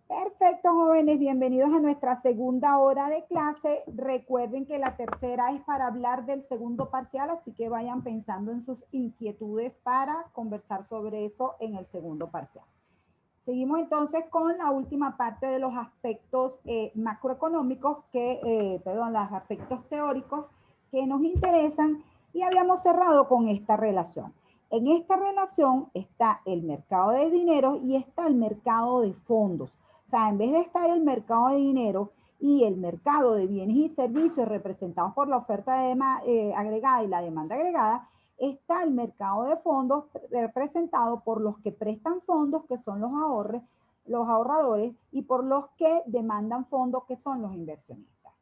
Perfecto, jóvenes, bienvenidos a nuestra segunda hora de clase. Recuerden que la tercera es para hablar del segundo parcial, así que vayan pensando en sus inquietudes para conversar sobre eso en el segundo parcial. Seguimos entonces con la última parte de los aspectos macroeconómicos, los aspectos teóricos que nos interesan y habíamos cerrado con esta relación. En esta relación está el mercado de dinero y está el mercado de fondos. O sea, en vez de estar el mercado de dinero y el mercado de bienes y servicios representados por la oferta agregada y la demanda agregada, está el mercado de fondos representado por los que prestan fondos, que son los ahorradores, y por los que demandan fondos, que son los inversionistas.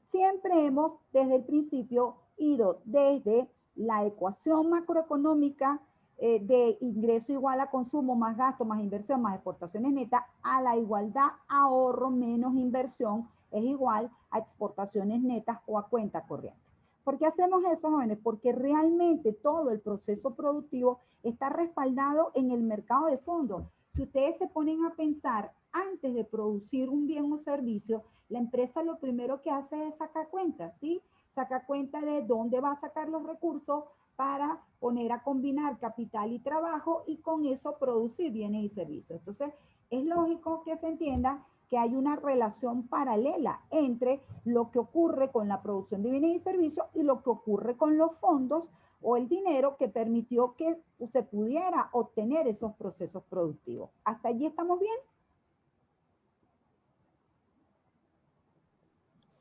Siempre hemos, desde el principio, ido desde la ecuación macroeconómica de ingreso igual a consumo más gasto más inversión más exportaciones netas a la igualdad ahorro menos inversión es igual a exportaciones netas o a cuenta corriente. ¿Por qué hacemos eso, jóvenes? Porque realmente todo el proceso productivo está respaldado en el mercado de fondos. Si ustedes se ponen a pensar antes de producir un bien o servicio, la empresa lo primero que hace es sacar cuentas, ¿sí? Saca cuenta de dónde va a sacar los recursos para poner a combinar capital y trabajo y con eso producir bienes y servicios. Entonces, es lógico que se entienda que hay una relación paralela entre lo que ocurre con la producción de bienes y servicios y lo que ocurre con los fondos o el dinero que permitió que se pudiera obtener esos procesos productivos. ¿Hasta allí estamos bien?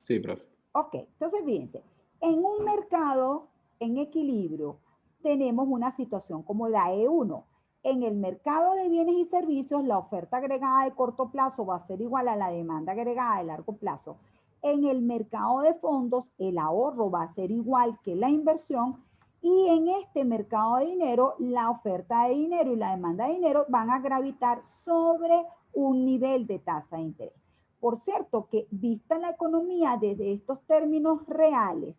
Sí, profe. Ok, entonces fíjense, en un mercado en equilibrio tenemos una situación como la E1. En el mercado de bienes y servicios, la oferta agregada de corto plazo va a ser igual a la demanda agregada de largo plazo. En el mercado de fondos, el ahorro va a ser igual que la inversión. Y en este mercado de dinero, la oferta de dinero y la demanda de dinero van a gravitar sobre un nivel de tasa de interés. Por cierto, que vista la economía desde estos términos reales,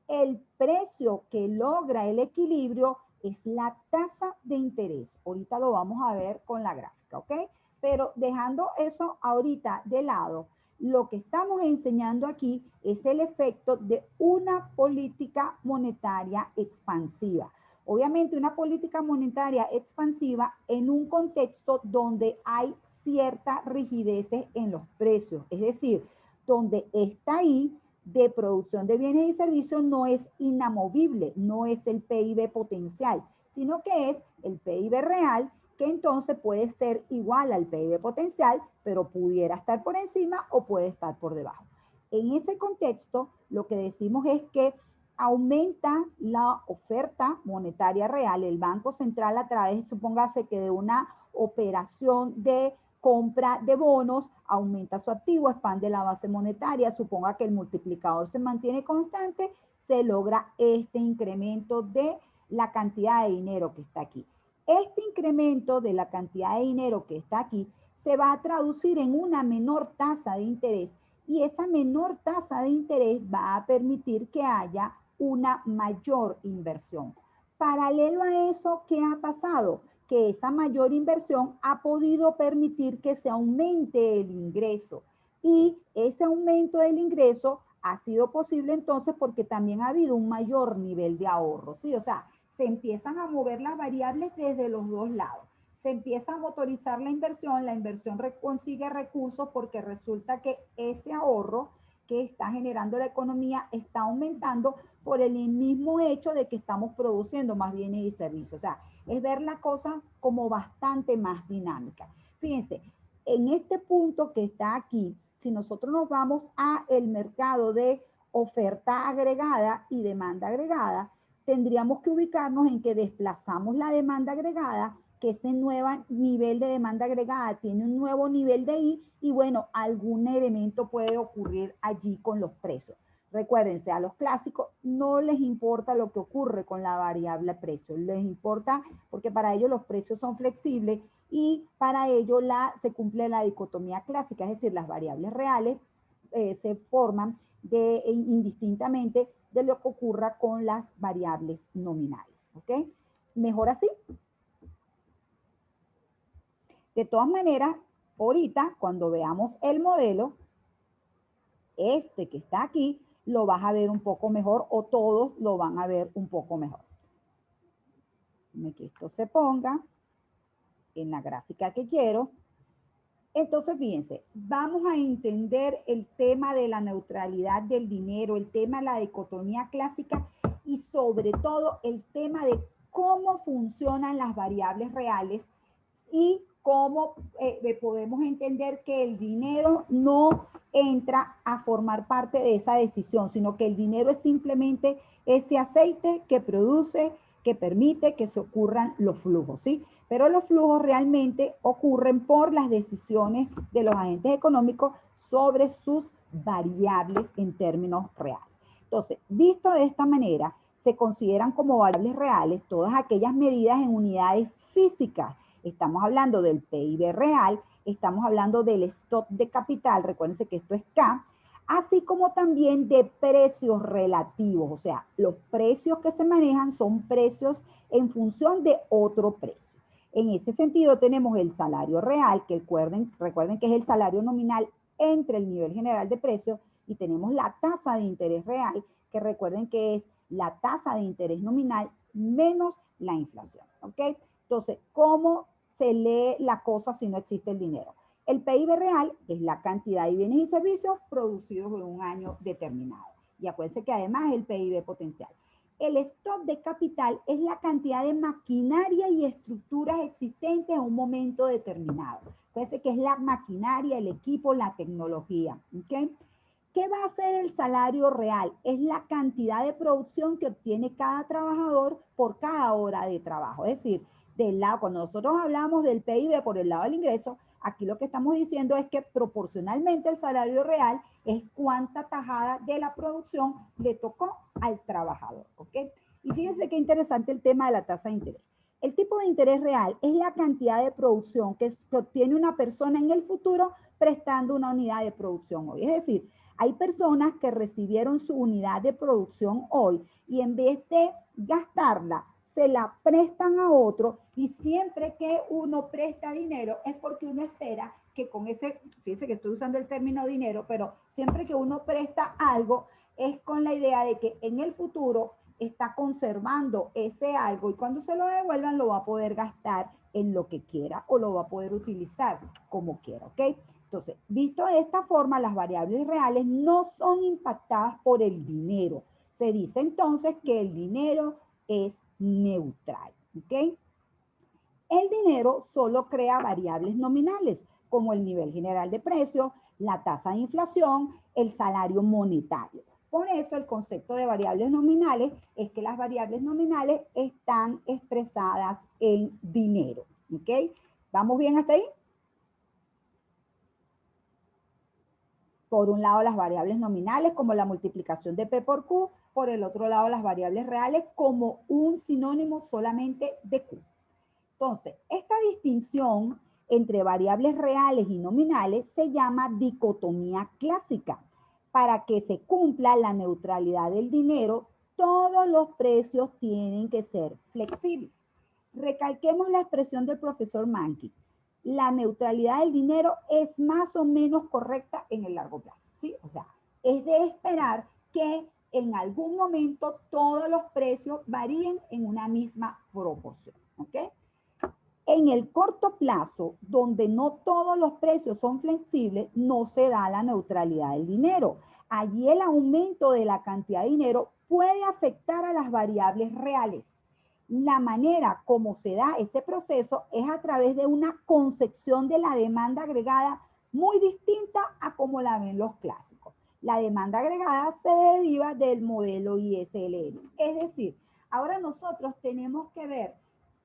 el precio que logra el equilibrio es la tasa de interés. Ahorita lo vamos a ver con la gráfica, ¿ok? Pero dejando eso ahorita de lado, lo que estamos enseñando aquí es el efecto de una política monetaria expansiva. Obviamente una política monetaria expansiva en un contexto donde hay ciertas rigideces en los precios, es decir, donde esta I de producción de bienes y servicios no es inamovible, no es el PIB potencial, sino que es el PIB real, que entonces puede ser igual al PIB potencial, pero pudiera estar por encima o puede estar por debajo. En ese contexto, lo que decimos es que aumenta la oferta monetaria real. El Banco Central, a través, supóngase que de una operación de compra de bonos, aumenta su activo, expande la base monetaria, suponga que el multiplicador se mantiene constante, se logra este incremento de la cantidad de dinero que está aquí. Este incremento de la cantidad de dinero que está aquí se va a traducir en una menor tasa de interés y esa menor tasa de interés va a permitir que haya una mayor inversión. Paralelo a eso, ¿qué ha pasado? Que esa mayor inversión ha podido permitir que se aumente el ingreso. Y ese aumento del ingreso ha sido posible entonces porque también ha habido un mayor nivel de ahorro, ¿sí? O sea, se empiezan a mover las variables desde los dos lados. Se empieza a motorizar la inversión consigue recursos porque resulta que ese ahorro que está generando la economía está aumentando por el mismo hecho de que estamos produciendo más bienes y servicios. O sea, es ver la cosa como bastante más dinámica. Fíjense, en este punto que está aquí, si nosotros nos vamos a el mercado de oferta agregada y demanda agregada, tendríamos que ubicarnos en que desplazamos la demanda agregada, que ese nuevo nivel de demanda agregada tiene un nuevo nivel de I y bueno, algún elemento puede ocurrir allí con los precios. Recuérdense, a los clásicos no les importa lo que ocurre con la variable precio, les importa porque para ellos los precios son flexibles y para ello se cumple la dicotomía clásica, es decir, las variables reales se forman indistintamente de lo que ocurra con las variables nominales. ¿Ok? ¿Mejor así? De todas maneras, Ahorita, cuando veamos el modelo, este que está aquí, lo vas a ver un poco mejor o todos lo van a ver un poco mejor. Que esto se ponga en la gráfica que quiero. Entonces, fíjense, vamos a entender el tema de la neutralidad del dinero, el tema de la dicotomía clásica y sobre todo el tema de cómo funcionan las variables reales y cómo podemos entender que el dinero no entra a formar parte de esa decisión, sino que el dinero es simplemente ese aceite que produce, que permite que se ocurran los flujos, ¿sí? Pero los flujos realmente ocurren por las decisiones de los agentes económicos sobre sus variables en términos reales. Entonces, visto de esta manera, se consideran como variables reales todas aquellas medidas en unidades físicas. Estamos hablando del PIB real, estamos hablando del stock de capital, recuérdense que esto es K, así como también de precios relativos, o sea, los precios que se manejan son precios en función de otro precio. En ese sentido tenemos el salario real, que recuerden que es el salario nominal entre el nivel general de precios, y tenemos la tasa de interés real, que recuerden que es la tasa de interés nominal menos la inflación, ¿ok? Entonces, ¿cómo se lee la cosa si no existe el dinero? El PIB real es la cantidad de bienes y servicios producidos en un año determinado. Y acuérdense que además es el PIB potencial. El stock de capital es la cantidad de maquinaria y estructuras existentes en un momento determinado. Acuérdense que es la maquinaria, el equipo, la tecnología. ¿Okay? ¿Qué va a ser el salario real? Es la cantidad de producción que obtiene cada trabajador por cada hora de trabajo. Es decir, del lado, cuando nosotros hablamos del PIB por el lado del ingreso, aquí lo que estamos diciendo es que proporcionalmente el salario real es cuánta tajada de la producción le tocó al trabajador, ¿ok? Y fíjense qué interesante el tema de la tasa de interés. El tipo de interés real es la cantidad de producción que obtiene una persona en el futuro prestando una unidad de producción hoy. Es decir, hay personas que recibieron su unidad de producción hoy y en vez de gastarla, se la prestan a otro, y siempre que uno presta dinero es porque uno espera que con ese, fíjense que estoy usando el término dinero, pero siempre que uno presta algo es con la idea de que en el futuro está conservando ese algo y cuando se lo devuelvan lo va a poder gastar en lo que quiera o lo va a poder utilizar como quiera, ¿ok? Entonces, visto de esta forma, las variables reales no son impactadas por el dinero. Se dice entonces que el dinero es neutral, ¿ok? El dinero solo crea variables nominales, como el nivel general de precios, la tasa de inflación, el salario monetario. Por eso el concepto de variables nominales es que las variables nominales están expresadas en dinero, ¿ok? ¿Vamos bien hasta ahí? Por un lado las variables nominales como la multiplicación de P por Q, por el otro lado las variables reales como un sinónimo solamente de Q. Entonces, esta distinción entre variables reales y nominales se llama dicotomía clásica. Para que se cumpla la neutralidad del dinero, todos los precios tienen que ser flexibles. Recalquemos la expresión del profesor Mankey. La neutralidad del dinero es más o menos correcta en el largo plazo, ¿sí? O sea, es de esperar que en algún momento todos los precios varíen en una misma proporción, ¿ok? En el corto plazo, donde no todos los precios son flexibles, no se da la neutralidad del dinero. Allí el aumento de la cantidad de dinero puede afectar a las variables reales. La manera como se da ese proceso es a través de una concepción de la demanda agregada muy distinta a como la ven los clásicos. La demanda agregada se deriva del modelo ISLN. Es decir, ahora nosotros tenemos que ver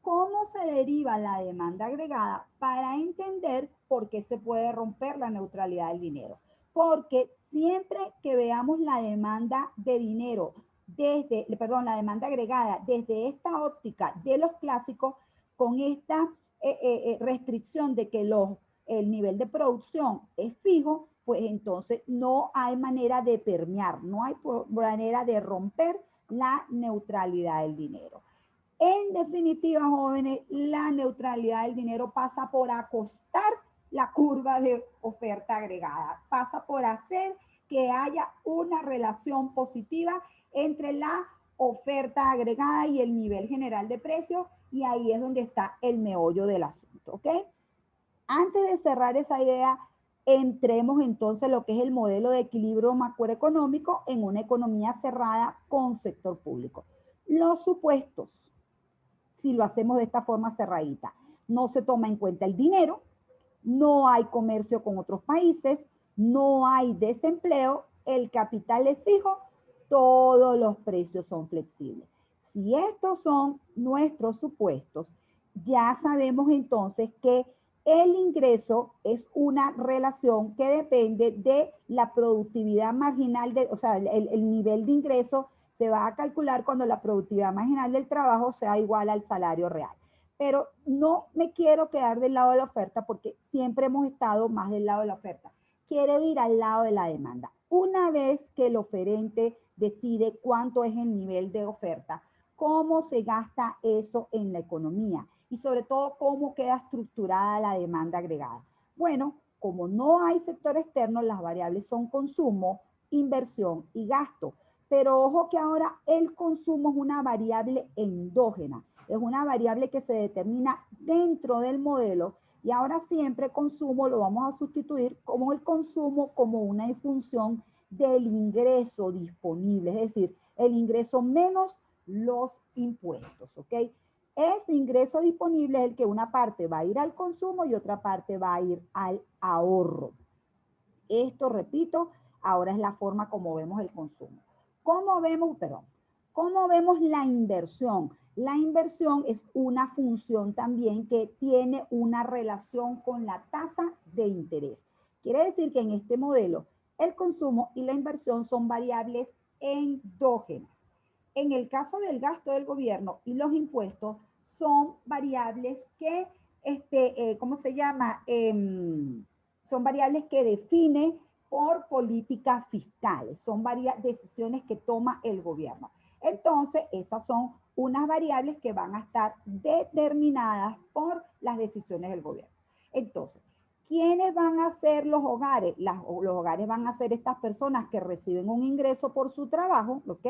cómo se deriva la demanda agregada para entender por qué se puede romper la neutralidad del dinero. Porque siempre que veamos la demanda de dinero la demanda agregada desde esta óptica de los clásicos, con esta restricción de que el nivel de producción es fijo, pues entonces no hay manera de permear, no hay manera de romper la neutralidad del dinero. En definitiva, jóvenes, la neutralidad del dinero pasa por acostar la curva de oferta agregada. Pasa por hacer que haya una relación positiva entre la oferta agregada y el nivel general de precios, y ahí es donde está el meollo del asunto, ¿ok? Antes de cerrar esa idea, entremos entonces en lo que es el modelo de equilibrio macroeconómico en una economía cerrada con sector público. Los supuestos, si lo hacemos de esta forma cerradita, no se toma en cuenta el dinero, no hay comercio con otros países, no hay desempleo, el capital es fijo, todos los precios son flexibles. Si estos son nuestros supuestos, ya sabemos entonces que el ingreso es una relación que depende de la productividad marginal, o sea, el nivel de ingreso se va a calcular cuando la productividad marginal del trabajo sea igual al salario real. Pero no me quiero quedar del lado de la oferta porque siempre hemos estado más del lado de la oferta. Quiero ir al lado de la demanda. Una vez que el oferente decide cuánto es el nivel de oferta, cómo se gasta eso en la economía y sobre todo cómo queda estructurada la demanda agregada. Bueno, como no hay sector externo, las variables son consumo, inversión y gasto. Pero ojo que ahora el consumo es una variable endógena, es una variable que se determina dentro del modelo y ahora siempre consumo lo vamos a sustituir como el consumo como una función del ingreso disponible, es decir, el ingreso menos los impuestos, ¿ok? Ese ingreso disponible es el que una parte va a ir al consumo y otra parte va a ir al ahorro. Esto, repito, ahora es la forma como vemos el consumo. ¿Cómo vemos la inversión? La inversión es una función también que tiene una relación con la tasa de interés. Quiere decir que en este modelo el consumo y la inversión son variables endógenas. En el caso del gasto del gobierno y los impuestos son variables que, ¿cómo se llama? Son variables que define por políticas fiscales, son varias decisiones que toma el gobierno. Entonces, esas son unas variables que van a estar determinadas por las decisiones del gobierno. Entonces, ¿quiénes van a ser los hogares? Los hogares van a ser estas personas que reciben un ingreso por su trabajo, ¿ok?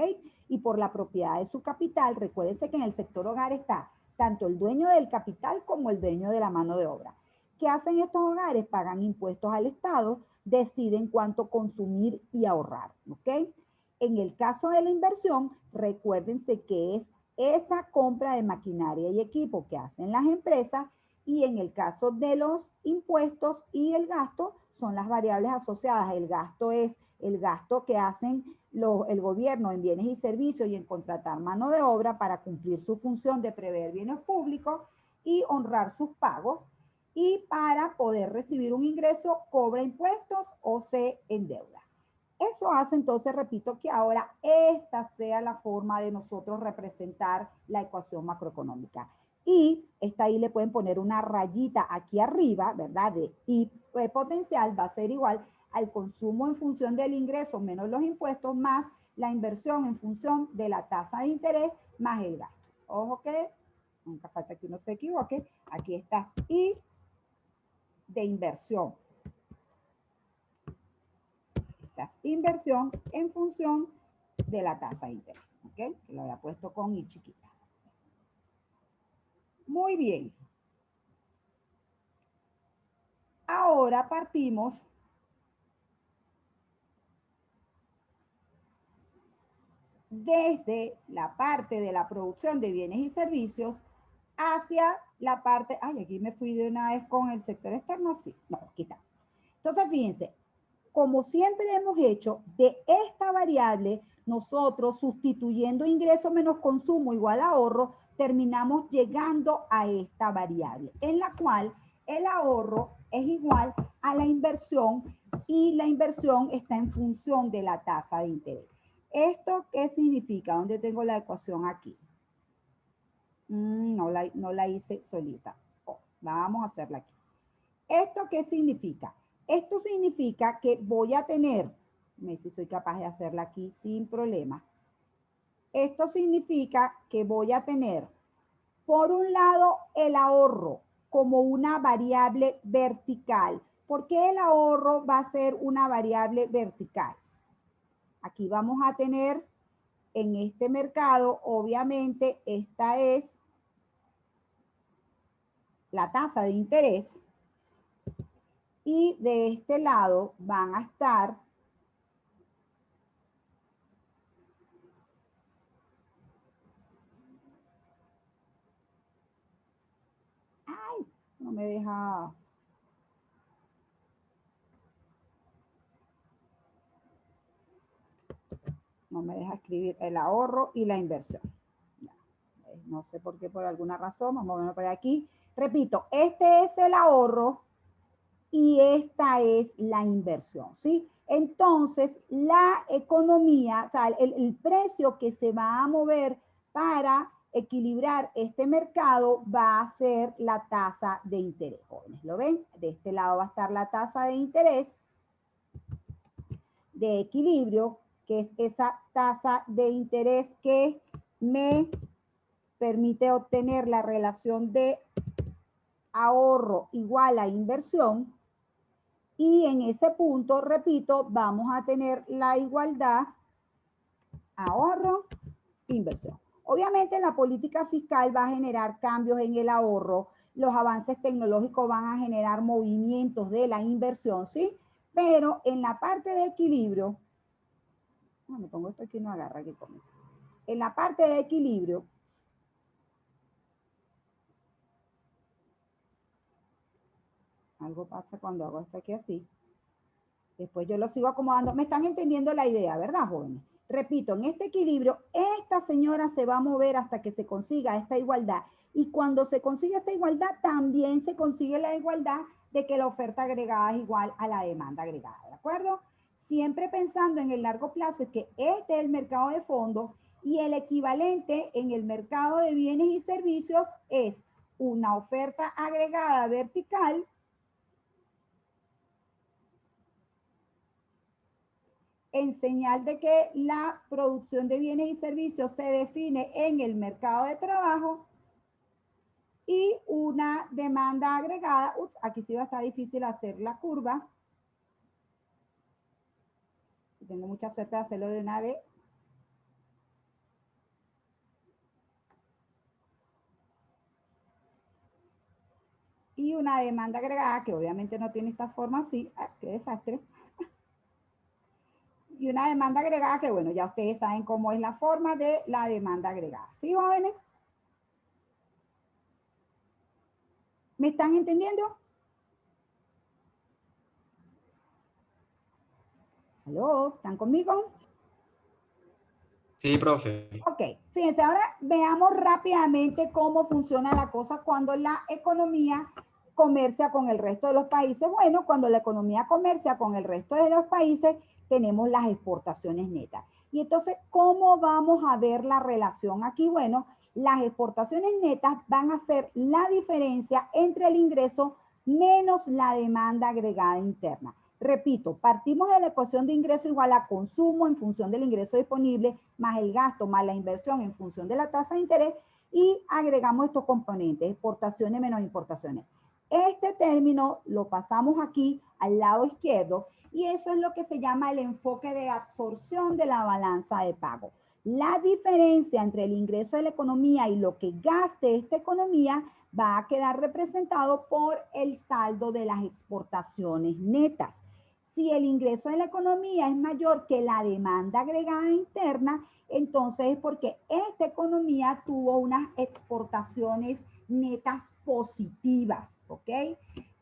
Y por la propiedad de su capital. Recuérdense que en el sector hogar está tanto el dueño del capital como el dueño de la mano de obra. ¿Qué hacen estos hogares? Pagan impuestos al Estado, deciden cuánto consumir y ahorrar, ¿ok? En el caso de la inversión, recuérdense que es esa compra de maquinaria y equipo que hacen las empresas, y en el caso de los impuestos y el gasto son las variables asociadas. El gasto es el gasto que hacen el gobierno en bienes y servicios y en contratar mano de obra para cumplir su función de prever bienes públicos y honrar sus pagos, y para poder recibir un ingreso cobra impuestos o se endeuda. Eso hace entonces, repito, que ahora esta sea la forma de nosotros representar la ecuación macroeconómica. Y esta ahí le pueden poner una rayita aquí arriba, ¿verdad? De I potencial va a ser igual al consumo en función del ingreso menos los impuestos más la inversión en función de la tasa de interés más el gasto. Ojo que nunca falta que uno se equivoque. Aquí está I de inversión. Esta es inversión en función de la tasa de interés. ¿Ok? Que lo había puesto con I chiquita. Muy bien. Ahora partimos desde la parte de la producción de bienes y servicios hacia la parte, ay, aquí me fui de una vez con el sector externo, sí, no, aquí está. Entonces, fíjense, como siempre hemos hecho, de esta variable, nosotros sustituyendo ingreso menos consumo igual ahorro, terminamos llegando a esta variable, en la cual el ahorro es igual a la inversión y la inversión está en función de la tasa de interés. ¿Esto qué significa? ¿Dónde tengo la ecuación aquí? No la hice solita. Oh, vamos a hacerla aquí. ¿Esto qué significa? Esto significa que voy a tener, si soy capaz de hacerla aquí sin problemas. Esto significa que voy a tener, por un lado, el ahorro. como una variable vertical. ¿Por qué el ahorro va a ser una variable vertical? Aquí vamos a tener en este mercado, obviamente, esta es la tasa de interés. Y de este lado van a estar ay, no me deja. No me deja escribir el ahorro y la inversión. No sé por qué, por alguna razón. Vamos a ver por aquí. Repito, este es el ahorro y esta es la inversión, ¿sí? Entonces, la economía, o sea, el precio que se va a mover para equilibrar este mercado va a ser la tasa de interés, jóvenes. ¿Lo ven? De este lado va a estar la tasa de interés de equilibrio, que es esa tasa de interés que me permite obtener la relación de ahorro igual a inversión. Y en ese punto, repito, vamos a tener la igualdad ahorro, inversión. Obviamente la política fiscal va a generar cambios en el ahorro, los avances tecnológicos van a generar movimientos de la inversión, ¿sí? Pero en la parte de equilibrio, me pongo esto aquí, no agarra aquí conmigo. En la parte de equilibrio, algo pasa cuando hago esto aquí así. Después yo lo sigo acomodando. Me están entendiendo la idea, ¿verdad, jóvenes? Repito, en este equilibrio, esta señora se va a mover hasta que se consiga esta igualdad. Y cuando se consigue esta igualdad, también se consigue la igualdad de que la oferta agregada es igual a la demanda agregada, ¿de acuerdo? Siempre pensando en el largo plazo, es que este es el mercado de fondos y el equivalente en el mercado de bienes y servicios es una oferta agregada vertical en señal de que la producción de bienes y servicios se define en el mercado de trabajo y una demanda agregada. Ups, aquí sí va a estar difícil hacer la curva. Si tengo mucha suerte de hacerlo de una vez. Y una demanda agregada, que obviamente no tiene esta forma así. Ah, qué desastre. Y una demanda agregada que, bueno, ya ustedes saben cómo es la forma de la demanda agregada. ¿Sí, jóvenes? ¿Me están entendiendo? ¿Aló? ¿Están conmigo? Sí, profe. Ok, fíjense, ahora veamos rápidamente cómo funciona la cosa cuando la economía comercia con el resto de los países. Bueno, cuando la economía comercia con el resto de los países, tenemos las exportaciones netas. Y entonces, ¿cómo vamos a ver la relación aquí? Bueno, las exportaciones netas van a ser la diferencia entre el ingreso menos la demanda agregada interna. Repito, partimos de la ecuación de ingreso igual a consumo en función del ingreso disponible, más el gasto, más la inversión en función de la tasa de interés, y agregamos estos componentes, exportaciones menos importaciones. Este término lo pasamos aquí al lado izquierdo y eso es lo que se llama el enfoque de absorción de la balanza de pago. La diferencia entre el ingreso de la economía y lo que gaste esta economía va a quedar representado por el saldo de las exportaciones netas. Si el ingreso de la economía es mayor que la demanda agregada interna, entonces es porque esta economía tuvo unas exportaciones netas positivas, ¿ok?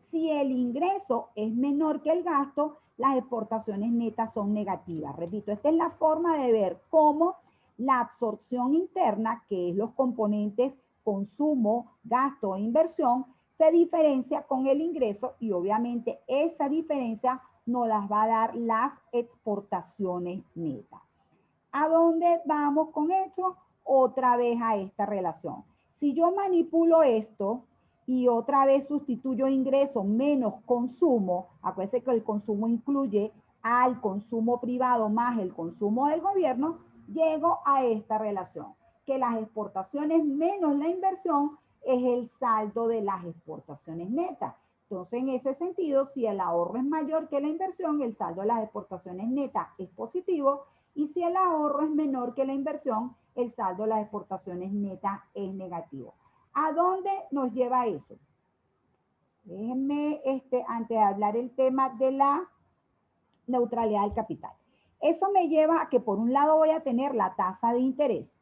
Si el ingreso es menor que el gasto, las exportaciones netas son negativas. Repito, esta es la forma de ver cómo la absorción interna, que es los componentes consumo, gasto e inversión, se diferencia con el ingreso y obviamente esa diferencia nos las va a dar las exportaciones netas. ¿A dónde vamos con esto? Otra vez a esta relación. Si yo manipulo esto y otra vez sustituyo ingreso menos consumo, acuérdense que el consumo incluye al consumo privado más el consumo del gobierno, llego a esta relación, que las exportaciones menos la inversión es el saldo de las exportaciones netas. Entonces, en ese sentido, si el ahorro es mayor que la inversión, el saldo de las exportaciones netas es positivo, y si el ahorro es menor que la inversión, el saldo de las exportaciones netas es negativo. ¿A dónde nos lleva eso? Déjenme, antes de hablar el tema de la neutralidad del capital. Eso me lleva a que por un lado voy a tener la tasa de interés,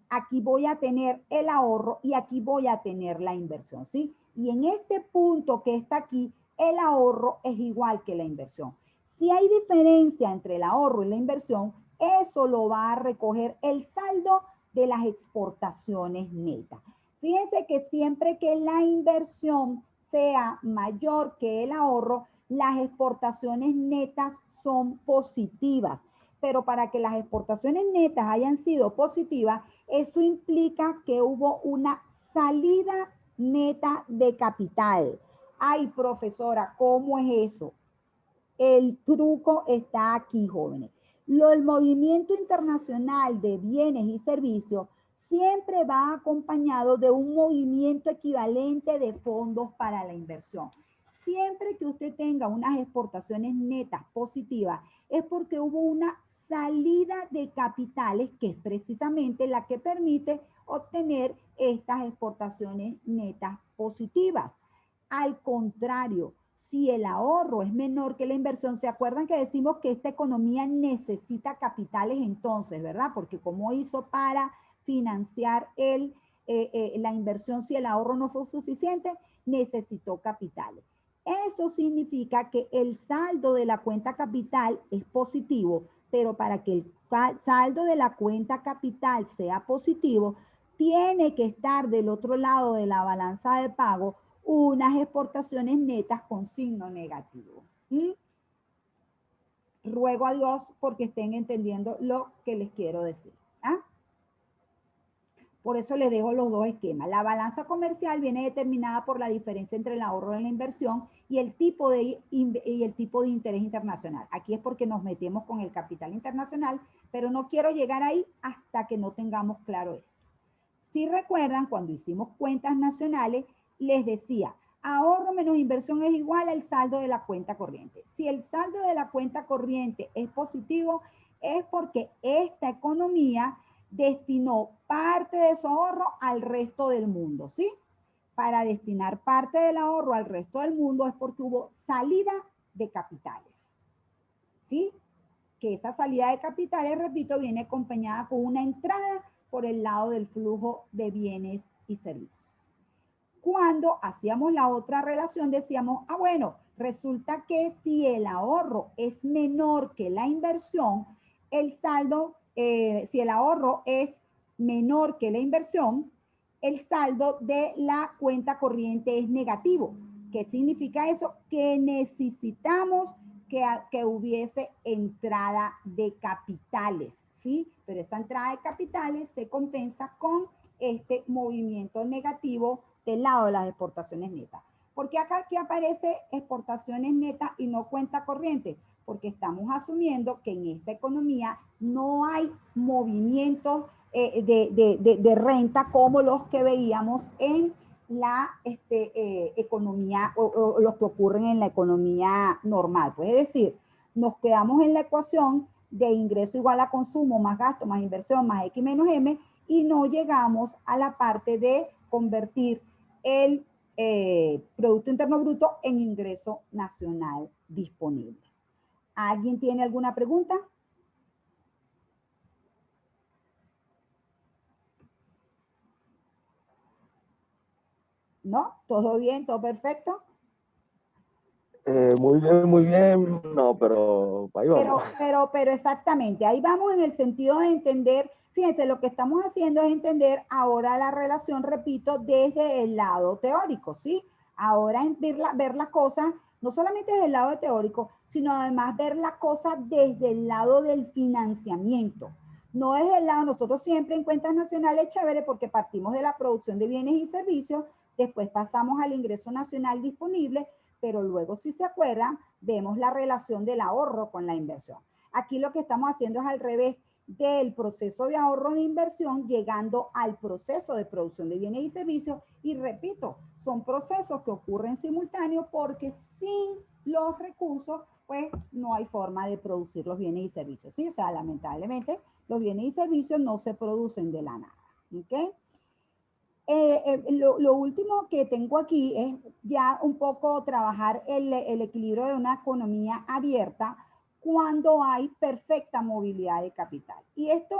aquí voy a tener el ahorro y aquí voy a tener la inversión, ¿sí? Y en este punto que está aquí, el ahorro es igual que la inversión. Si hay diferencia entre el ahorro y la inversión, eso lo va a recoger el saldo de las exportaciones netas. Fíjense que siempre que la inversión sea mayor que el ahorro, las exportaciones netas son positivas. Pero para que las exportaciones netas hayan sido positivas, eso implica que hubo una salida neta de capital. Ay, profesora, ¿cómo es eso? El truco está aquí, jóvenes. El movimiento internacional de bienes y servicios siempre va acompañado de un movimiento equivalente de fondos para la inversión. Siempre que usted tenga unas exportaciones netas positivas, es porque hubo una salida de capitales, que es precisamente la que permite obtener estas exportaciones netas positivas. Al contrario, si el ahorro es menor que la inversión, ¿se acuerdan que decimos que esta economía necesita capitales entonces, verdad? Porque ¿cómo hizo para financiar la inversión si el ahorro no fue suficiente? Necesitó capitales. Eso significa que el saldo de la cuenta capital es positivo, pero para que el saldo de la cuenta capital sea positivo, tiene que estar del otro lado de la balanza de pago unas exportaciones netas con signo negativo. Ruego a Dios porque estén entendiendo lo que les quiero decir. ¿Ah? Por eso les dejo los dos esquemas. La balanza comercial viene determinada por la diferencia entre el ahorro y la inversión y el tipo de interés internacional. Aquí es porque nos metemos con el capital internacional, pero no quiero llegar ahí hasta que no tengamos claro esto. Si recuerdan, cuando hicimos cuentas nacionales, les decía, ahorro menos inversión es igual al saldo de la cuenta corriente. Si el saldo de la cuenta corriente es positivo, es porque esta economía destinó parte de su ahorro al resto del mundo, ¿sí? Para destinar parte del ahorro al resto del mundo es porque hubo salida de capitales, ¿sí? Que esa salida de capitales, repito, viene acompañada con una entrada por el lado del flujo de bienes y servicios. Cuando hacíamos la otra relación decíamos, bueno, resulta que si el ahorro es menor que la inversión, el saldo, si el ahorro es menor que la inversión, el saldo de la cuenta corriente es negativo. ¿Qué significa eso? Que necesitamos que hubiese entrada de capitales, ¿sí? Pero esa entrada de capitales se compensa con este movimiento negativo del lado de las exportaciones netas. ¿Por qué acá aquí aparece exportaciones netas y no cuenta corriente? Porque estamos asumiendo que en esta economía no hay movimientos de renta como los que veíamos en la economía o los que ocurren en la economía normal. Pues es decir, nos quedamos en la ecuación de ingreso igual a consumo más gasto más inversión más X menos M y no llegamos a la parte de convertir el Producto Interno Bruto en ingreso nacional disponible. ¿Alguien tiene alguna pregunta? ¿No? ¿Todo bien? ¿Todo perfecto? Muy bien, no, pero ahí vamos. Pero exactamente, ahí vamos en el sentido de entender, fíjense, lo que estamos haciendo es entender ahora la relación, repito, desde el lado teórico, ¿sí? Ahora ver la cosa, no solamente desde el lado teórico, sino además ver la cosa desde el lado del financiamiento. No desde el lado, nosotros siempre en cuentas nacionales, chévere, porque partimos de la producción de bienes y servicios, después pasamos al ingreso nacional disponible, pero luego, si se acuerdan, vemos la relación del ahorro con la inversión. Aquí lo que estamos haciendo es al revés, del proceso de ahorro de inversión llegando al proceso de producción de bienes y servicios. Y repito, son procesos que ocurren simultáneos porque sin los recursos, pues no hay forma de producir los bienes y servicios. ¿Sí? O sea, lamentablemente, los bienes y servicios no se producen de la nada. ¿Ok? Lo último que tengo aquí es ya un poco trabajar el equilibrio de una economía abierta cuando hay perfecta movilidad de capital. Y esto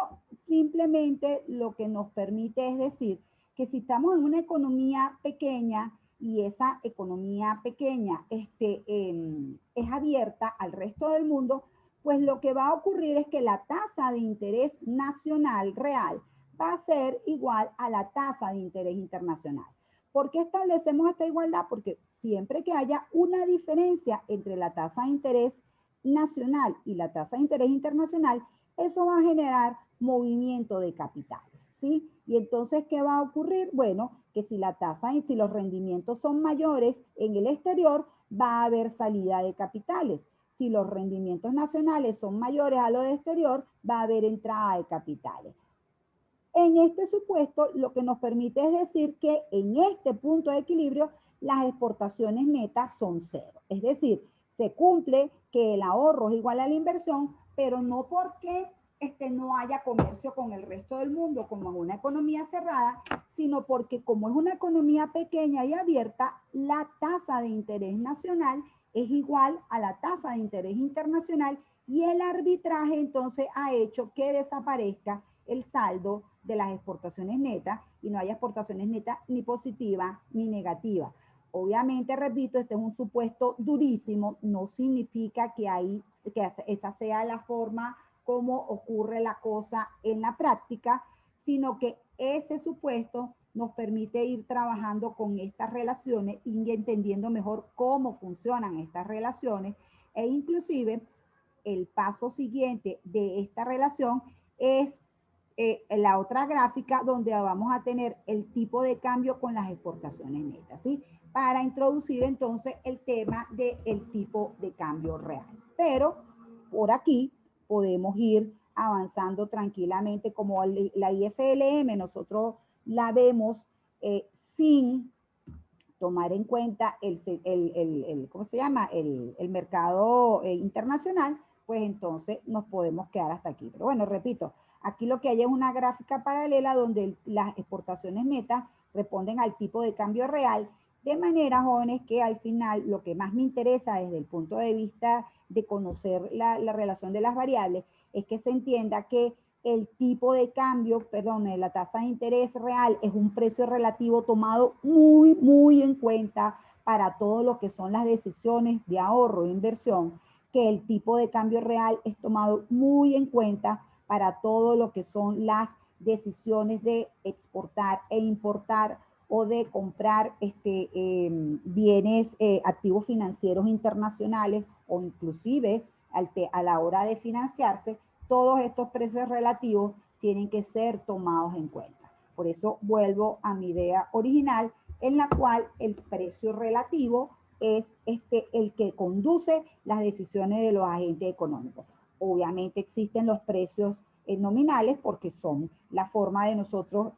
simplemente lo que nos permite es decir que si estamos en una economía pequeña y esa economía pequeña es abierta al resto del mundo, pues lo que va a ocurrir es que la tasa de interés nacional real va a ser igual a la tasa de interés internacional. ¿Por qué establecemos esta igualdad? Porque siempre que haya una diferencia entre la tasa de interés nacional y la tasa de interés internacional, eso va a generar movimiento de capitales, ¿sí? Y entonces, ¿qué va a ocurrir? Bueno, que si la tasa y si los rendimientos son mayores en el exterior, va a haber salida de capitales. Si los rendimientos nacionales son mayores a los del exterior, va a haber entrada de capitales. En este supuesto, lo que nos permite es decir que en este punto de equilibrio, las exportaciones netas son cero. Es decir, se cumple que el ahorro es igual a la inversión, pero no porque no haya comercio con el resto del mundo como en una economía cerrada, sino porque como es una economía pequeña y abierta, la tasa de interés nacional es igual a la tasa de interés internacional y el arbitraje entonces ha hecho que desaparezca el saldo de las exportaciones netas y no haya exportaciones netas ni positivas ni negativas. Obviamente, repito, este es un supuesto durísimo, no significa que esa sea la forma como ocurre la cosa en la práctica, sino que ese supuesto nos permite ir trabajando con estas relaciones y entendiendo mejor cómo funcionan estas relaciones e inclusive el paso siguiente de esta relación es la otra gráfica donde vamos a tener el tipo de cambio con las exportaciones netas, ¿sí? Para introducir entonces el tema del tipo de cambio real. Pero por aquí podemos ir avanzando tranquilamente como la ISLM nosotros la vemos sin tomar en cuenta ¿cómo se llama? El mercado internacional, pues entonces nos podemos quedar hasta aquí. Pero bueno, repito, aquí lo que hay es una gráfica paralela donde las exportaciones netas responden al tipo de cambio real, de manera, jóvenes, que al final lo que más me interesa desde el punto de vista de conocer la relación de las variables es que se entienda que el tipo de cambio, perdón, la tasa de interés real es un precio relativo tomado muy en cuenta para todo lo que son las decisiones de ahorro e inversión, que el tipo de cambio real es tomado muy en cuenta para todo lo que son las decisiones de exportar e importar o de comprar bienes, activos financieros internacionales o inclusive a la hora de financiarse. Todos estos precios relativos tienen que ser tomados en cuenta. Por eso vuelvo a mi idea original, en la cual el precio relativo es el que conduce las decisiones de los agentes económicos. Obviamente existen los precios nominales porque son la forma de nosotros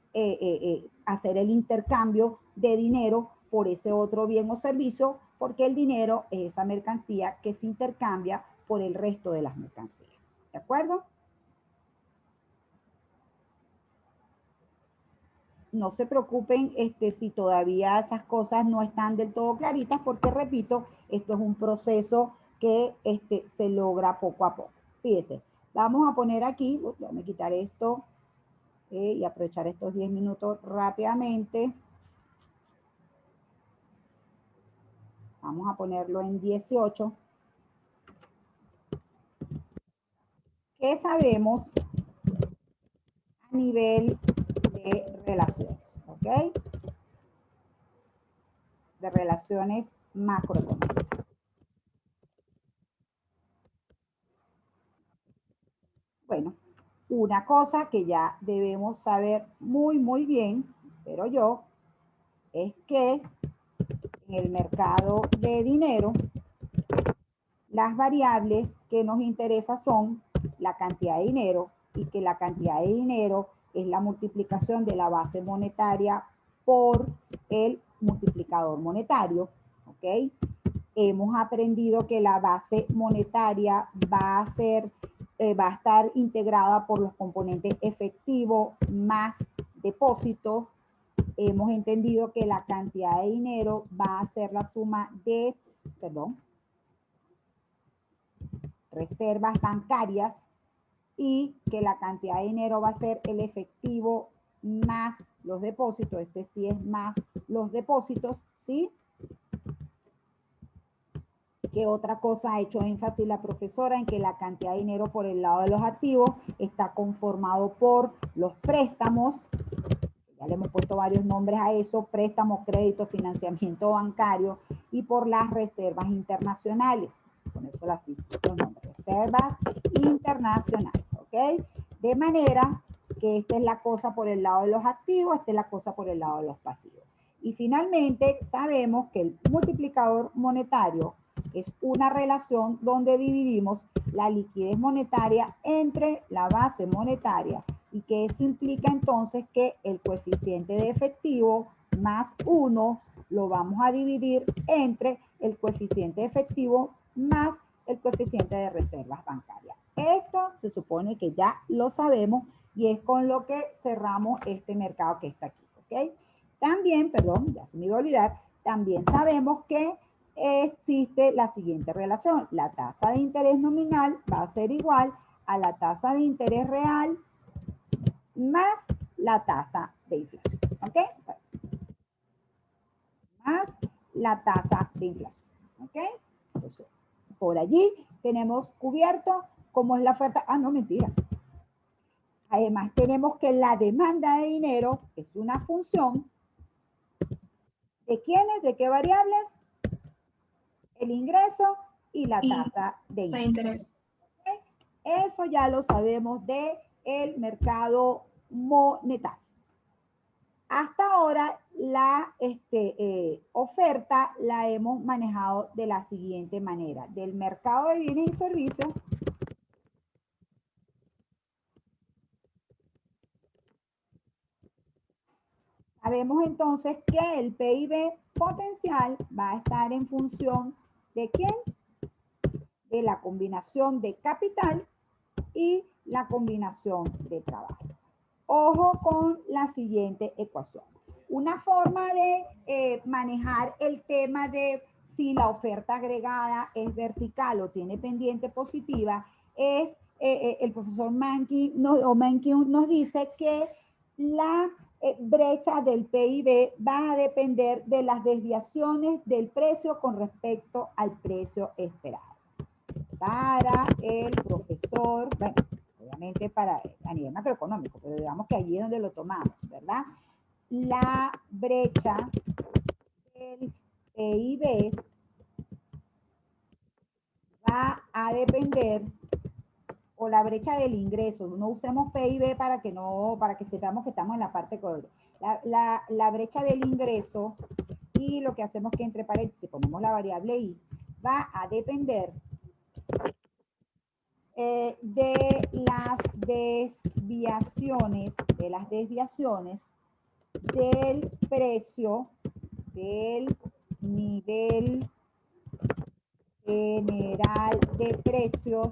hacer el intercambio de dinero por ese otro bien o servicio, porque el dinero es esa mercancía que se intercambia por el resto de las mercancías. ¿De acuerdo? No se preocupen si todavía esas cosas no están del todo claritas, porque repito, esto es un proceso que se logra poco a poco. Fíjense, vamos a poner aquí, déjame quitar esto y aprovechar estos 10 minutos rápidamente. Vamos a ponerlo en 18. ¿Qué sabemos a nivel de relaciones? ¿Ok? De relaciones macroeconómicas. Bueno, una cosa que ya debemos saber muy bien, pero yo, es que en el mercado de dinero, las variables que nos interesan son la cantidad de dinero, y que la cantidad de dinero es la multiplicación de la base monetaria por el multiplicador monetario, ¿ok? Hemos aprendido que la base monetaria va a estar integrada por los componentes efectivo más depósitos. Hemos entendido que la cantidad de dinero va a ser la suma de, reservas bancarias, y que la cantidad de dinero va a ser el efectivo más los depósitos. Este sí es más los depósitos, ¿sí? ¿Qué otra cosa ha hecho énfasis la profesora? En que la cantidad de dinero por el lado de los activos está conformado por los préstamos. Ya le hemos puesto varios nombres a eso: préstamos, crédito, financiamiento bancario, y por las reservas internacionales. Con eso las cito los nombres: reservas internacionales, ¿ok? De manera que esta es la cosa por el lado de los activos, esta es la cosa por el lado de los pasivos. Y finalmente sabemos que el multiplicador monetario es una relación donde dividimos la liquidez monetaria entre la base monetaria, y que eso implica entonces que el coeficiente de efectivo más 1 lo vamos a dividir entre el coeficiente de efectivo más el coeficiente de reservas bancarias. Esto se supone que ya lo sabemos y es con lo que cerramos este mercado que está aquí, ¿ok? También, perdón, ya se me iba a olvidar, también sabemos que existe la siguiente relación: la tasa de interés nominal va a ser igual a la tasa de interés real más la tasa de inflación, ¿ok? Más la tasa de inflación, ¿ok? Entonces, por allí tenemos cubierto cómo es la oferta. Ah, no, mentira. Además, tenemos que la demanda de dinero es una función ¿de quiénes? ¿De qué variables? El ingreso y la tasa de interés. ¿Okay? Eso ya lo sabemos del mercado monetario. Hasta ahora la oferta la hemos manejado de la siguiente manera: del mercado de bienes y servicios, sabemos entonces que el PIB potencial va a estar en función ¿de quién? De la combinación de capital y la combinación de trabajo. Ojo con la siguiente ecuación. Una forma de manejar el tema de si la oferta agregada es vertical o tiene pendiente positiva es, el profesor Mankey nos dice que la brecha del PIB va a depender de las desviaciones del precio con respecto al precio esperado. Para el profesor, bueno, obviamente para a nivel macroeconómico, pero digamos que allí es donde lo tomamos, ¿verdad? La brecha del PIB va a depender, o la brecha del ingreso, no usemos PIB para que sepamos que estamos en la parte correcta. La brecha del ingreso, y lo que hacemos que entre paréntesis ponemos la variable I, va a depender de las desviaciones del precio del nivel general de precios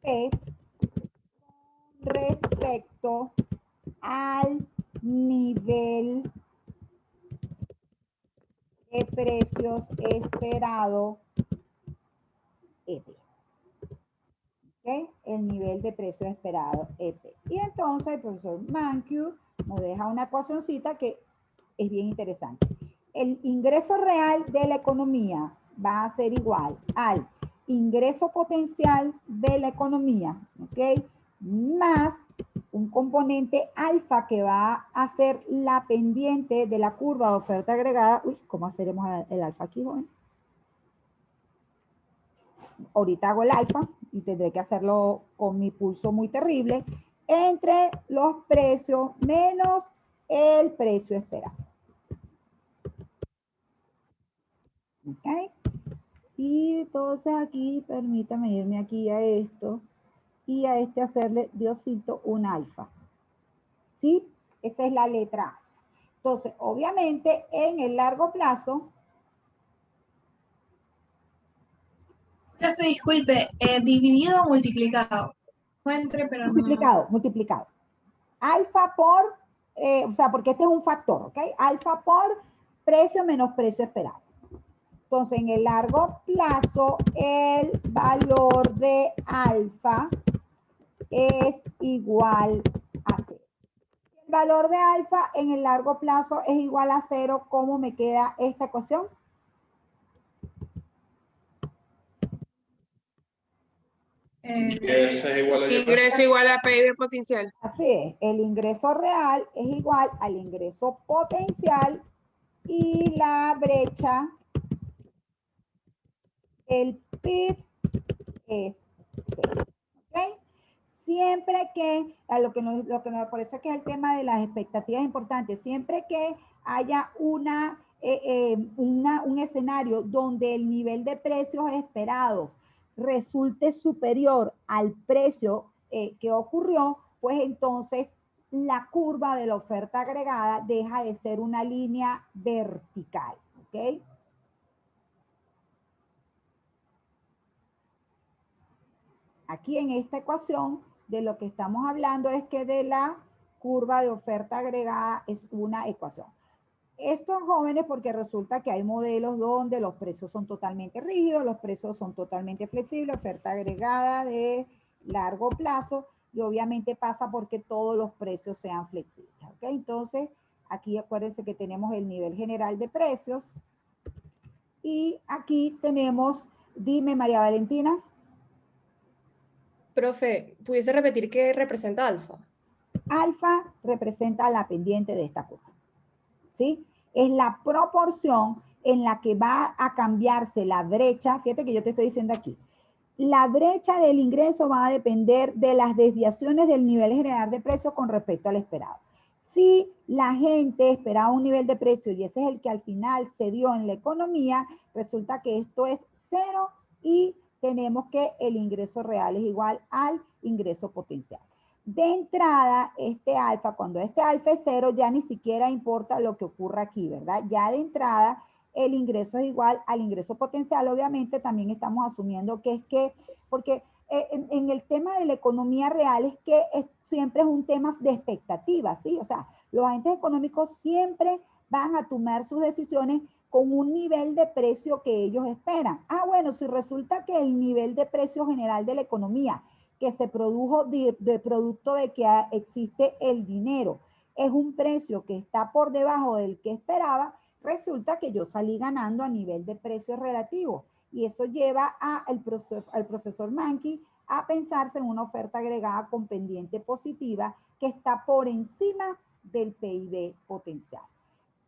P respecto al nivel de precios esperado EP. ¿Okay? El nivel de precio esperado EP. Y entonces el profesor Mankiw nos deja una ecuacioncita que es bien interesante. El ingreso real de la economía va a ser igual al ingreso potencial de la economía, ¿ok? Más un componente alfa que va a ser la pendiente de la curva de oferta agregada. Uy, ¿cómo haceremos el alfa aquí, joven? Ahorita hago el alfa y tendré que hacerlo con mi pulso muy terrible, entre los precios menos el precio esperado. ¿Ok? Y entonces aquí, permítame irme aquí a esto. y a este hacerle Diosito un alfa. ¿Sí? Esa es la letra A. Entonces, obviamente, en el largo plazo... Profe, disculpe, ¿dividido o multiplicado? Fue entre, pero multiplicado, no... multiplicado. Alfa por, o sea, porque este es un factor, ¿ok? Alfa por precio menos precio esperado. Entonces, en el largo plazo, el valor de alfa es igual a 0. El valor de alfa en el largo plazo es igual a 0. ¿Cómo me queda esta ecuación? Ingreso igual a PIB potencial. Así es, el ingreso real es igual al ingreso potencial y la brecha, el PIB es 0. ¿Ok? Siempre que, por eso es que el tema de las expectativas es importante, siempre que haya un escenario donde el nivel de precios esperados resulte superior al precio que ocurrió, pues entonces la curva de la oferta agregada deja de ser una línea vertical. ¿Ok? Aquí en esta ecuación de lo que estamos hablando es que de la curva de oferta agregada es una ecuación. Estos jóvenes, porque resulta que hay modelos donde los precios son totalmente rígidos, los precios son totalmente flexibles, oferta agregada de largo plazo, y obviamente pasa porque todos los precios sean flexibles. ¿Ok? Entonces, aquí acuérdense que tenemos el nivel general de precios, y aquí tenemos, dime María Valentina. Profe, ¿pudiese repetir qué representa alfa? Alfa representa la pendiente de esta curva. ¿Sí? Es la proporción en la que va a cambiarse la brecha. Fíjate que yo te estoy diciendo aquí. La brecha del ingreso va a depender de las desviaciones del nivel general de precio con respecto al esperado. Si la gente esperaba un nivel de precio y ese es el que al final se dio en la economía, resulta que esto es 0 y tenemos que el ingreso real es igual al ingreso potencial. De entrada, este alfa, cuando este alfa es 0, ya ni siquiera importa lo que ocurra aquí, ¿verdad? Ya de entrada, el ingreso es igual al ingreso potencial. Obviamente, también estamos asumiendo que es que, porque en el tema de la economía real es que siempre es un tema de expectativas, ¿sí? O sea, los agentes económicos siempre van a tomar sus decisiones con un nivel de precio que ellos esperan. Ah, bueno, si resulta que el nivel de precio general de la economía que se produjo de producto de que existe el dinero es un precio que está por debajo del que esperaba, resulta que yo salí ganando a nivel de precios relativos. Y eso lleva al profesor Mankey a pensarse en una oferta agregada con pendiente positiva que está por encima del PIB potencial.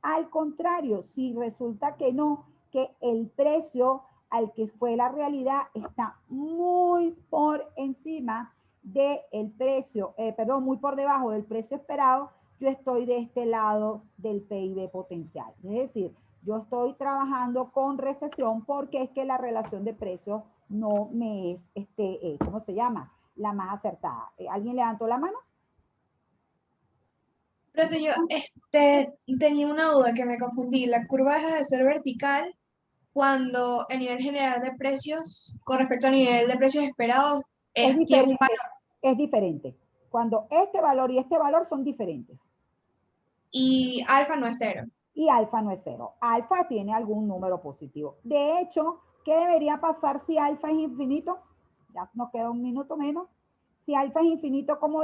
Al contrario, si resulta que no, que el precio al que fue la realidad está muy por encima del precio, muy por debajo del precio esperado, yo estoy de este lado del PIB potencial. Es decir, yo estoy trabajando con recesión porque es que la relación de precios no me es, ¿cómo se llama? La más acertada. ¿Alguien levantó la mano? Profe, yo tenía una duda que me confundí. La curva deja de ser vertical cuando el nivel general de precios con respecto al nivel de precios esperados Es sí es un diferente, valor es diferente. Cuando este valor y este valor son diferentes. y alfa no es 0. Y alfa no es 0. Alfa tiene algún número positivo. De hecho, ¿qué debería pasar si alfa es infinito? Ya nos queda un minuto menos. Si alfa es infinito, ¿cómo